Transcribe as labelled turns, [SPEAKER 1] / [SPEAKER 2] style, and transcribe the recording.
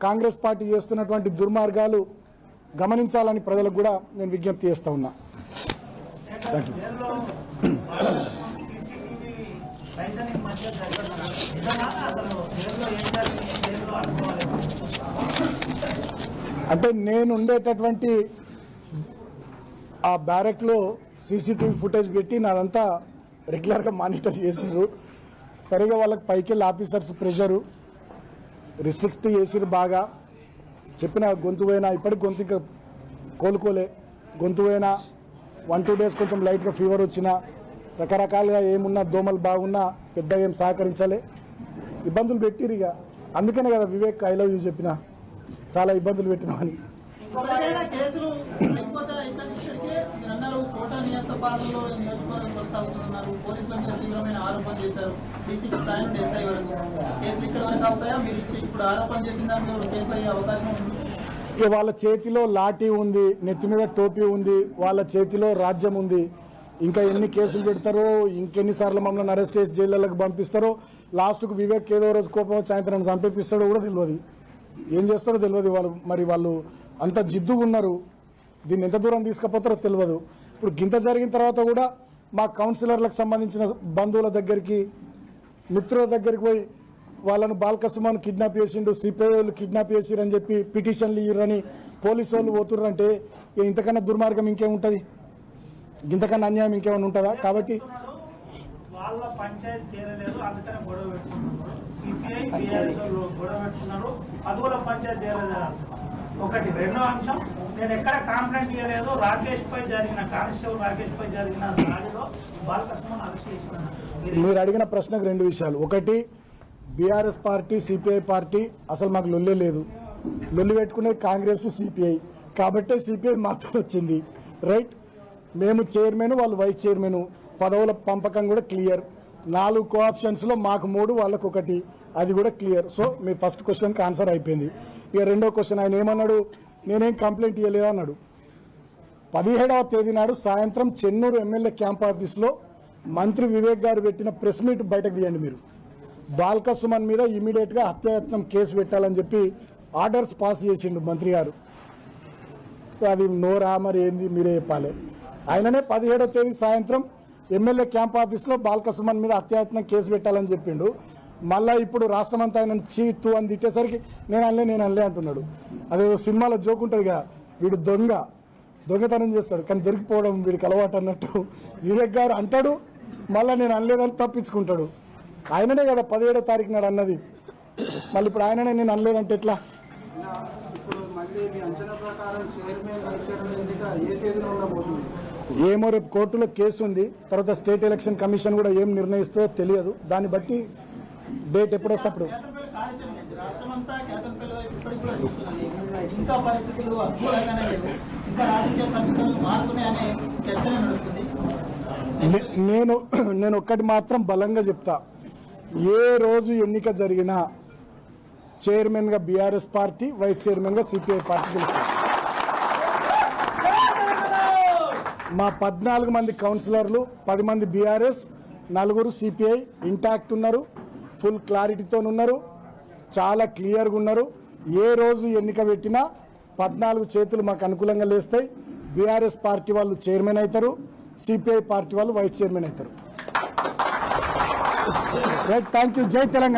[SPEAKER 1] Congress party చేస్తున్నటువంటి దుర్మార్గాలు గమనించాలని ప్రజలకు కూడా నేను విజ్ఞప్తి చేస్తా ఉన్నా. అంటే నేను ఉండేటటువంటి ఆ బ్యారెక్లో సీసీటీవీ ఫుటేజ్ పెట్టి నాదంతా రెగ్యులర్గా మానిటర్ చేసిర్రు. సరిగా వాళ్ళకి పైకి వెళ్ళి ఆఫీసర్స్ ప్రెషరు రిస్ట్రిక్ట్ చేసిర్రు. బాగా చెప్పిన గొంతు పోయినా ఇప్పటికి గొంతు ఇంకా కోలుకోలే. గొంతు పోయినా 1-2 days కొంచెం లైట్గా ఫీవర్ వచ్చినా రకరకాలుగా ఏమున్నా దోమలు బాగున్నా పెద్ద ఏం సహకరించాలి, ఇబ్బందులు పెట్టిరు. ఇక అందుకనే కదా వివేక్ ఐ లవ్ యూ చెప్పిన, చాలా ఇబ్బందులు పెట్టినామని. వాళ్ళ చేతిలో లాఠీ ఉంది, నెత్తి మీద టోపీ ఉంది, వాళ్ళ చేతిలో రాజ్యం ఉంది. ఇంకా ఎన్ని కేసులు పెడతారో, ఇంకెన్నిసార్లు మమ్మల్ని అరెస్ట్ చేసి జైళ్ళకి పంపిస్తారో, లాస్ట్కు వివేక్ ఏదో రోజు కోపం సాయంత్రం చంపేపిస్తాడో కూడా తెలియదు, ఏం చేస్తారో తెలియదు. వాళ్ళు అంత జిద్దుగా ఉన్నారు, దీన్ని ఎంత దూరం తీసుకుపోతారో తెలియదు. ఇప్పుడు గింత జరిగిన తర్వాత కూడా మా కౌన్సిలర్లకు సంబంధించిన బంధువుల దగ్గరికి, మిత్రుల దగ్గరికి పోయి వాళ్ళను బాల్కసుమాను కిడ్నాప్ చేసిండు, సిపిఐ వాళ్ళు కిడ్నాప్ చేసిరని చెప్పి పిటిషన్లు ఇయ్యరని పోలీసు వాళ్ళు పోతుర్రంటే ఇంతకన్నా దుర్మార్గం ఇంకేముంటుంది, ఇంతకన్నా అన్యాయం ఇంకేమైనా ఉంటుందా? కాబట్టి
[SPEAKER 2] వాళ్ళ పంచాయతీ తీరలేదు, అందుకనే గొడవ పెట్టుకున్నారు. సిపిఐ బీఆర్ఎస్ గొడవ పెట్టుకున్నారు, అది కూడా పంచాయతీ తీరలేదు. ఒకటి. రెండో అంశం, నేను ఎక్కడ కాంప్లైంట్ ఇవ్వలేదు. రాకేష్ పై జరిగిన కానిస్టేబుల్ రాకేష్ పై జరిగిన దాడిలో బాలకృష్ణ అరెస్ట్ చేసిన.
[SPEAKER 1] మీరు అడిగిన ప్రశ్నకు 2 విషయాలు. ఒకటి, బీఆర్ఎస్ పార్టీ సిపిఐ పార్టీ అసలు మాకు లొల్లే లేదు. లొల్లి పెట్టుకునేది కాంగ్రెస్ సిపిఐ, కాబట్టే సిపిఐ మాత్రం వచ్చింది. రైట్. మేము చైర్మన్, వాళ్ళు వైస్ చైర్మన్, పదవుల పంపకం కూడా క్లియర్. 4 కోఆప్షన్స్లో మాకు 3, వాళ్ళకు 1, అది కూడా క్లియర్. సో మీ ఫస్ట్ క్వశ్చన్కి ఆన్సర్ అయిపోయింది. ఇక రెండో క్వశ్చన్, ఆయన ఏమన్నాడు, నేనేం కంప్లైంట్ ఇవ్వలేదు అన్నాడు. 17వ తేదీ నాడు సాయంత్రం చెన్నూరు ఎమ్మెల్యే క్యాంప్ ఆఫీస్లో మంత్రి వివేక్ గారు పెట్టిన ప్రెస్ మీట్ బయటకు తీయండి. మీరు బాల్కసుమన్ మీద ఇమీడియట్గా హత్యాయత్నం కేసు పెట్టాలని చెప్పి ఆర్డర్స్ పాస్ చేసిండు మంత్రి గారు. అది నోరా మరి ఏంది మీరే చెప్పాలి. ఆయననే 17వ తేదీ సాయంత్రం ఎమ్మెల్యే క్యాంప్ ఆఫీస్లో బాల్కసుమన్ మీద హత్యాయత్నం కేసు పెట్టాలని చెప్పిండు. మళ్ళీ ఇప్పుడు రాష్ట్రమంతా ఆయన చీతు అని తిట్టేసరికి నేను అనలే అంటున్నాడు. అదేదో సినిమాలో జోక్ ఉంటుంది కదా, వీడు దొంగతనం చేస్తాడు కానీ దొరికిపోవడం వీడికి అలవాటు అన్నట్టు వివేక్ గారు అంటాడు, మళ్ళీ నేను అనలేదని తప్పించుకుంటాడు. ఆయననే కదా 17వ తారీఖు నాడు అన్నది, మళ్ళీ ఇప్పుడు ఆయననే నేను అనలేదంటే ఎట్లా? ఏమో రేపు కోర్టులో కేసు ఉంది, తర్వాత స్టేట్ ఎలక్షన్ కమిషన్ కూడా ఏం నిర్ణయిస్తుందో తెలియదు. దాన్ని బట్టి డేట్ ఎప్పుడు వస్తే అప్పుడు. నేను ఒక్కటి మాత్రం బలంగా చెప్తా, ఏ రోజు ఎన్నిక జరిగినా చైర్మన్గా బీఆర్ఎస్ పార్టీ, వైస్ చైర్మన్గా సిపిఐ పార్టీ గెలుస్తుంది. మా 14 మంది కౌన్సిలర్లు, 10 మంది బీఆర్ఎస్, 4 సిపిఐ ఇంటాక్ట్ ఉన్నారు, ఫుల్ క్లారిటీతో ఉన్నారు, చాలా క్లియర్గా ఉన్నారు. ఏ రోజు ఎన్నిక పెట్టినా 14 చేతులు మాకు అనుకూలంగా లేస్తాయి. బీఆర్ఎస్ పార్టీ వాళ్ళు చైర్మన్ అవుతారు, సిపిఐ పార్టీ వాళ్ళు వైస్ చైర్మన్ అవుతారు. రైట్. Thank you. జై తెలంగాణ.